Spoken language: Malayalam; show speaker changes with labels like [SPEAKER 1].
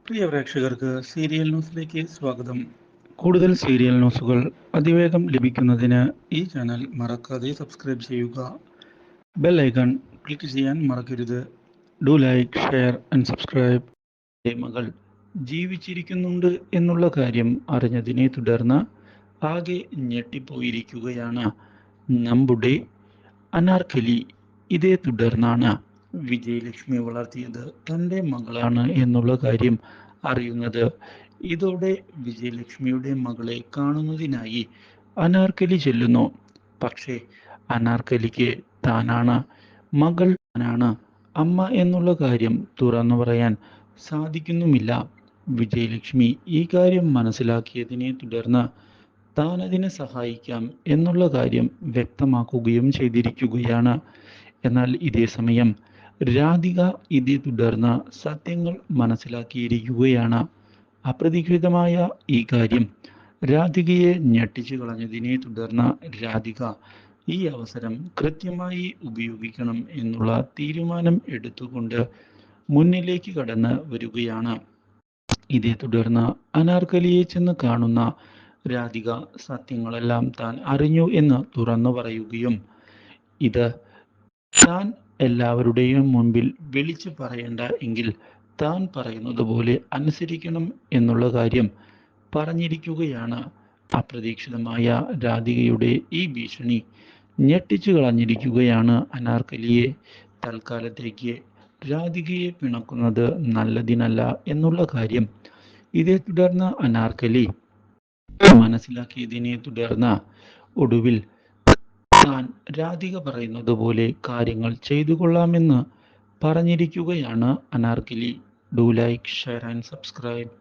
[SPEAKER 1] പ്രിയ പ്രേക്ഷകർക്ക് സീരിയൽ ന്യൂസിലേക്ക് സ്വാഗതം. കൂടുതൽ സീരിയൽ ന്യൂസുകൾ അതിവേഗം ലഭിക്കുന്നതിന് ഈ ചാനൽ മറക്കാതെ സബ്സ്ക്രൈബ് ചെയ്യുക. ബെൽ ഐക്കൺ ക്ലിക്ക് ചെയ്യാൻ മറക്കരുത്. Do like, share and subscribe. മകൾ ജീവിച്ചിരിക്കുന്നുണ്ട് എന്നുള്ള കാര്യം അറിഞ്ഞതിനെ തുടർന്ന് ആകെ ഞെട്ടിപ്പോയിരിക്കുകയാണ് നമ്മുടെ അനാർക്കലി. ഇതേ തുടർന്നാണ് വിജയലക്ഷ്മി വളർത്തിയത് തൻ്റെ മകളാണ് എന്നുള്ള കാര്യം അറിയുന്നത്. ഇതോടെ വിജയലക്ഷ്മിയുടെ മകളെ കാണുന്നതിനായി അനാർക്കലി ചെല്ലുന്നു. പക്ഷേ അനാർക്കലിക്ക് താനാണ് മകൾ, താനാണ് അമ്മ എന്നുള്ള കാര്യം തുറന്നു പറയാൻ സാധിക്കുന്നുമില്ല. വിജയലക്ഷ്മി ഈ കാര്യം മനസ്സിലാക്കിയതിനെ തുടർന്ന് താൻ അതിനെ സഹായിക്കാം എന്നുള്ള കാര്യം വ്യക്തമാക്കുകയും ചെയ്തിരിക്കുകയാണ്. എന്നാൽ ഇതേ സമയം രാധിക ഇതേ തുടർന്ന് സത്യങ്ങൾ മനസ്സിലാക്കിയിരിക്കുകയാണ്. അപ്രതീക്ഷിതമായ ഈ കാര്യം രാധികയെ ഞെട്ടിച്ചു കളഞ്ഞതിനെ തുടർന്ന് രാധിക ഈ അവസരം കൃത്യമായി ഉപയോഗിക്കണം എന്നുള്ള തീരുമാനം എടുത്തുകൊണ്ട് മുന്നിലേക്ക് കടന്ന് വരികയാണ്. ഇതേ തുടർന്ന് അനാർക്കലിയെ ചെന്ന് കാണുന്ന രാധിക സത്യങ്ങളെല്ലാം താൻ അറിഞ്ഞു എന്ന് തുറന്നു പറയുകയും ഇത് താൻ എല്ലാവരുടെയും മുൻപിൽ വിളിച്ചു പറയേണ്ട എങ്കിൽ താൻ പറയുന്നത് പോലെ അനുസരിക്കണം എന്നുള്ള കാര്യം പറഞ്ഞിരിക്കുകയാണ്. അപ്രതീക്ഷിതമായ രാധികയുടെ ഈ ഭീഷണി ഞെട്ടിച്ചു കളഞ്ഞിരിക്കുകയാണ് അനാർക്കലിയെ. തൽക്കാലത്തേക്ക് രാധികയെ പിണക്കുന്നത് നല്ലതിനല്ല എന്നുള്ള കാര്യം ഇതേ തുടർന്ന് അനാർക്കലി മനസ്സിലാക്കിയതിനെ തുടർന്ന് ഒടുവിൽ താൻ രാധിക പറയുന്നത് പോലെ കാര്യങ്ങൾ ചെയ്തു കൊള്ളാമെന്ന് പറഞ്ഞിരിക്കുകയാണ് Anarkali. Do like, share and subscribe.